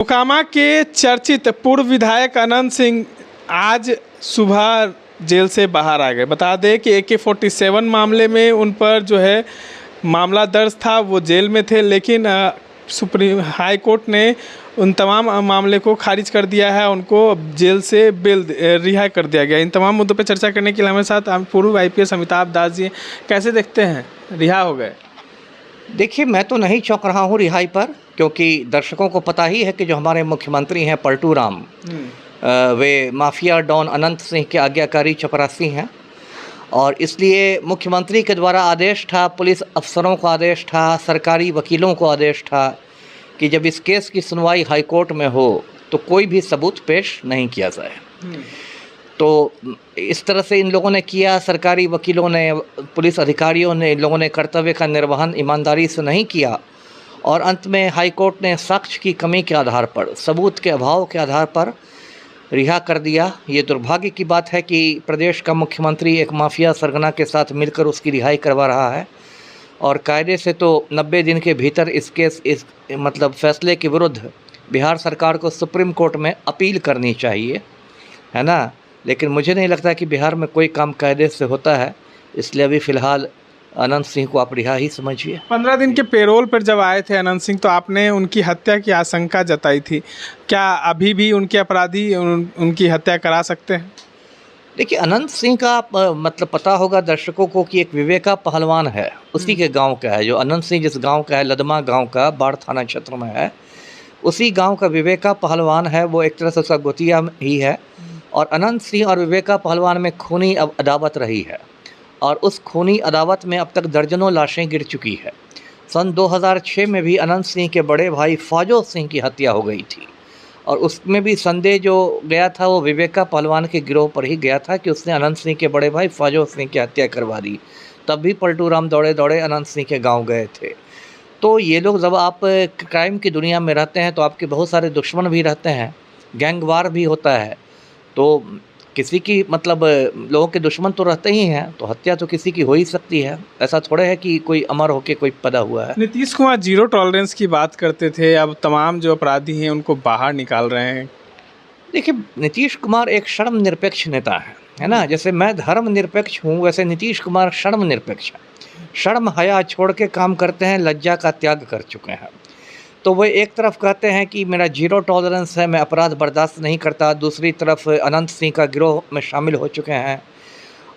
मोकामा के चर्चित पूर्व विधायक अनंत सिंह आज सुबह जेल से बाहर आ गए। बता दें कि AK-47 मामले में उन पर जो है मामला दर्ज था, वो जेल में थे, लेकिन सुप्रीम हाई कोर्ट ने उन तमाम मामले को खारिज कर दिया है। उनको जेल से बेल रिहा कर दिया गया। इन तमाम मुद्दों पर चर्चा करने के लिए हमारे साथ पूर्व IPS अमिताभ दास जी। कैसे देखते हैं, रिहा हो गए? देखिए, मैं तो नहीं चौंक रहा हूँ रिहाई पर, क्योंकि दर्शकों को पता ही है कि जो हमारे मुख्यमंत्री हैं पलटू राम, वे माफिया डॉन अनंत सिंह के आज्ञाकारी चपरासी हैं। और इसलिए मुख्यमंत्री के द्वारा आदेश था, पुलिस अफसरों को आदेश था, सरकारी वकीलों को आदेश था कि जब इस केस की सुनवाई हाई कोर्ट में हो तो कोई भी सबूत पेश नहीं किया जाए। तो इस तरह से इन लोगों ने किया, सरकारी वकीलों ने, पुलिस अधिकारियों ने, इन लोगों ने कर्तव्य का निर्वहन ईमानदारी से नहीं किया। और अंत में हाई कोर्ट ने साक्ष्य की कमी के आधार पर, सबूत के अभाव के आधार पर रिहा कर दिया। ये दुर्भाग्य की बात है कि प्रदेश का मुख्यमंत्री एक माफिया सरगना के साथ मिलकर उसकी रिहाई करवा रहा है। और कायदे से तो 90 दिन के भीतर इस फैसले के विरुद्ध बिहार सरकार को सुप्रीम कोर्ट में अपील करनी चाहिए, है ना। लेकिन मुझे नहीं लगता कि बिहार में कोई काम कायदे से होता है, इसलिए अभी फ़िलहाल अनंत सिंह को आप रिहा ही समझिए। 15 दिन के पेरोल पर जब आए थे अनंत सिंह, तो आपने उनकी हत्या की आशंका जताई थी। क्या अभी भी उनके अपराधी उनकी हत्या करा सकते हैं? देखिए, अनंत सिंह का पता होगा दर्शकों को कि एक विवेका पहलवान है, उसी के गांव का है। जो अनंत सिंह जिस गांव का है, लदमा गांव का, बाढ़ थाना क्षेत्र में है, उसी गांव का विवेका पहलवान है। वो एक तरह से उसका गोतिया ही है। और अनंत सिंह और विवेका पहलवान में खूनी अदावत रही है, और उस खूनी अदावत में अब तक दर्जनों लाशें गिर चुकी है। सन 2006 में भी अनंत सिंह के बड़े भाई फाजो सिंह की हत्या हो गई थी, और उसमें भी संदेह जो गया था वो विवेका पहलवान के गिरोह पर ही गया था कि उसने अनंत सिंह के बड़े भाई फाजो सिंह की हत्या करवा दी। तब भी पलटू राम दौड़े दौड़े अनंत सिंह के गाँव गए थे। तो ये लोग, जब आप क्राइम की दुनिया में रहते हैं तो आपके बहुत सारे दुश्मन भी रहते हैं, गैंगवार भी होता है। तो किसी की लोगों के दुश्मन तो रहते ही हैं, तो हत्या तो किसी की हो ही सकती है। ऐसा थोड़ा है कि कोई अमर होके कोई पैदा हुआ है। नीतीश कुमार जीरो टॉलरेंस की बात करते थे, अब तमाम जो अपराधी हैं उनको बाहर निकाल रहे हैं। देखिए, नीतीश कुमार एक धर्मनिरपेक्ष नेता है ना। जैसे मैं धर्मनिरपेक्ष हूँ, वैसे नीतीश कुमार धर्मनिरपेक्ष है। शर्म हया छोड़ के काम करते हैं, लज्जा का त्याग कर चुके हैं। तो वो एक तरफ कहते हैं कि मेरा जीरो टॉलरेंस है, मैं अपराध बर्दाश्त नहीं करता। दूसरी तरफ अनंत सिंह का गिरोह में शामिल हो चुके हैं।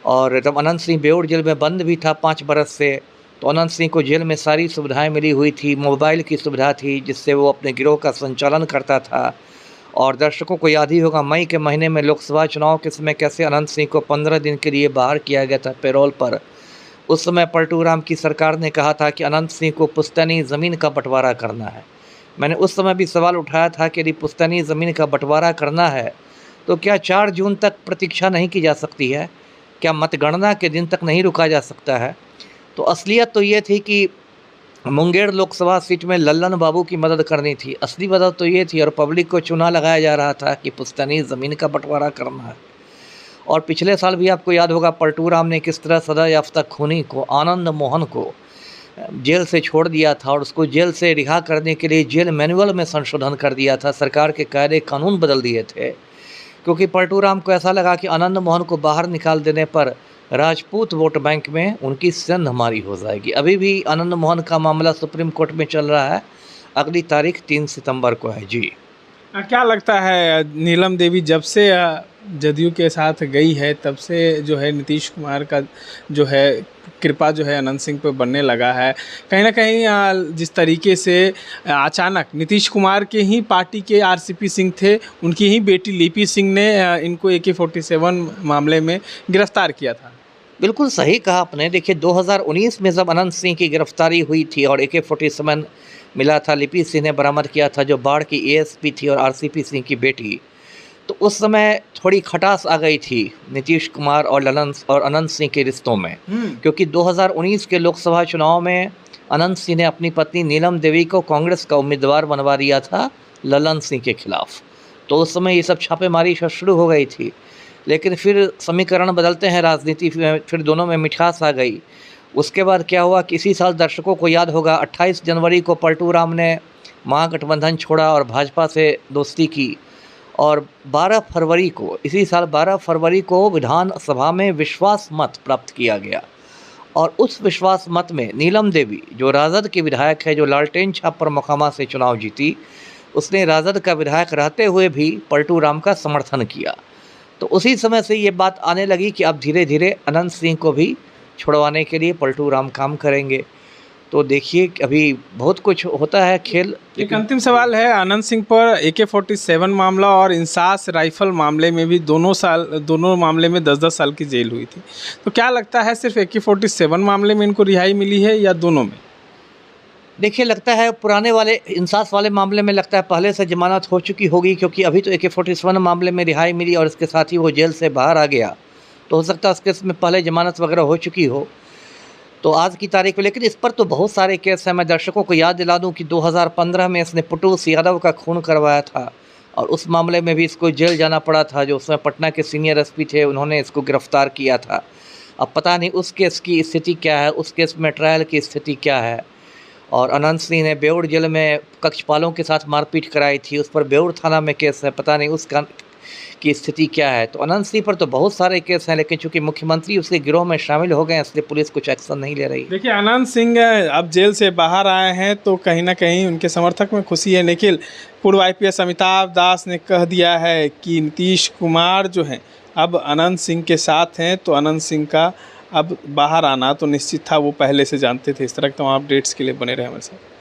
और जब अनंत सिंह बेऊर जेल में बंद भी था 5 बरस से, तो अनंत सिंह को जेल में सारी सुविधाएं मिली हुई थी। मोबाइल की सुविधा थी, जिससे वो अपने गिरोह का संचालन करता था। और दर्शकों को याद ही होगा, मई के महीने में लोकसभा चुनाव के समय कैसे अनंत सिंह को 15 दिन के लिए बाहर किया गया था पेरोल पर। उस समय पलटू राम की सरकार ने कहा था कि अनंत सिंह को पुश्तैनी ज़मीन का बंटवारा करना है। मैंने उस समय भी सवाल उठाया था कि यदि पुश्तैनी ज़मीन का बंटवारा करना है तो क्या 4 जून तक प्रतीक्षा नहीं की जा सकती है? क्या मतगणना के दिन तक नहीं रुका जा सकता है? तो असलियत तो ये थी कि मुंगेर लोकसभा सीट में लल्लन बाबू की मदद करनी थी। असली वजह तो ये थी, और पब्लिक को चुना लगाया जा रहा था कि पुश्तैनी ज़मीन का बंटवारा करना है। और पिछले साल भी आपको याद होगा पलटू राम ने किस तरह सजा याफ्ता खूनी को, आनंद मोहन को, जेल से छोड़ दिया था। और उसको जेल से रिहा करने के लिए जेल मैनुअल में संशोधन कर दिया था, सरकार के कायदे कानून बदल दिए थे। क्योंकि पलटू राम को ऐसा लगा कि आनंद मोहन को बाहर निकाल देने पर राजपूत वोट बैंक में उनकी सेंधमारी हो जाएगी। अभी भी आनंद मोहन का मामला सुप्रीम कोर्ट में चल रहा है। अगली तारीख 3 सितंबर को है। जी, क्या लगता है, नीलम देवी जब से जदयू के साथ गई है तब से जो है नीतीश कुमार का जो है कृपा जो है अनंत सिंह पे बनने लगा है? कहीं ना कहीं जिस तरीके से अचानक नीतीश कुमार के ही पार्टी के RCP सिंह थे, उनकी ही बेटी लिपि सिंह ने इनको AK-47 मामले में गिरफ्तार किया था। बिल्कुल सही कहा आपने। देखिए, 2019 में जब अनंत सिंह की गिरफ्तारी हुई थी और AK-47 मिला था, लिपि सिंह ने बरामद किया था, जो बाढ़ की ASP थी और RCP सिंह की बेटी। तो उस समय थोड़ी खटास आ गई थी नीतीश कुमार और अनंत सिंह के रिश्तों में, क्योंकि 2019 के लोकसभा चुनाव में अनंत सिंह ने अपनी पत्नी नीलम देवी को कांग्रेस का उम्मीदवार बनवा दिया था ललन सिंह के खिलाफ। तो उस समय ये सब छापेमारी शुरू हो गई थी। लेकिन फिर समीकरण बदलते हैं राजनीति में, फिर दोनों में मिठास आ गई। उसके बाद क्या हुआ कि इसी साल दर्शकों को याद होगा 28 जनवरी को पलटू राम ने महागठबंधन छोड़ा और भाजपा से दोस्ती की। और 12 फरवरी को, इसी साल 12 फरवरी को विधानसभा में विश्वास मत प्राप्त किया गया। और उस विश्वास मत में नीलम देवी, जो राजद की विधायक है, जो लालटेन छाप पर मोकामा से चुनाव जीती, उसने राजद का विधायक रहते हुए भी पलटू राम का समर्थन किया। तो उसी समय से ये बात आने लगी कि अब धीरे धीरे अनंत सिंह को भी छुड़वाने के लिए पलटू राम काम करेंगे। तो देखिए अभी बहुत कुछ होता है खेल। एक अंतिम सवाल है अनंत सिंह पर AK-47 मामला और इंसास राइफल मामले में भी दोनों मामले में 10-10 साल की जेल हुई थी। तो क्या लगता है सिर्फ AK-47 मामले में इनको रिहाई मिली है या दोनों में? देखिए, लगता है पुराने वाले इंसास वाले मामले में लगता है पहले से जमानत हो चुकी होगी, क्योंकि अभी तो AK-47 मामले में रिहाई मिली और इसके साथ ही वो जेल से बाहर आ गया। तो हो सकता है उसके इसमें पहले जमानत वगैरह हो चुकी हो। तो आज की तारीख में, लेकिन इस पर तो बहुत सारे केस हैं। मैं दर्शकों को याद दिला दूं कि 2015 में इसने पुटूस यादव का खून करवाया था और उस मामले में भी इसको जेल जाना पड़ा था। जो उसमें पटना के सीनियर SP थे, उन्होंने इसको गिरफ्तार किया था। अब पता नहीं उस केस की स्थिति क्या है, उस केस में ट्रायल की स्थिति क्या है। और अनंत सिंह ने बेउर जेल में कक्षपालों के साथ मारपीट कराई थी, उस पर बेउर थाना में केस है, पता नहीं उसका की स्थिति क्या है। तो अनंत सिंह पर तो बहुत सारे केस हैं, लेकिन चूंकि मुख्यमंत्री उसके गिरोह में शामिल हो गए, इसलिए पुलिस कुछ एक्शन नहीं ले रही। देखिए, अनंत सिंह अब जेल से बाहर आए हैं तो कहीं ना कहीं उनके समर्थक में खुशी है, लेकिन पूर्व IPS अमिताभ दास ने कह दिया है कि नीतीश कुमार जो हैं अब अनंत सिंह के साथ हैं, तो अनंत सिंह का अब बाहर आना तो निश्चित था, वो पहले से जानते थे। इस तरह के तमाम अपडेट्स के लिए बने रहे हमारे साथ।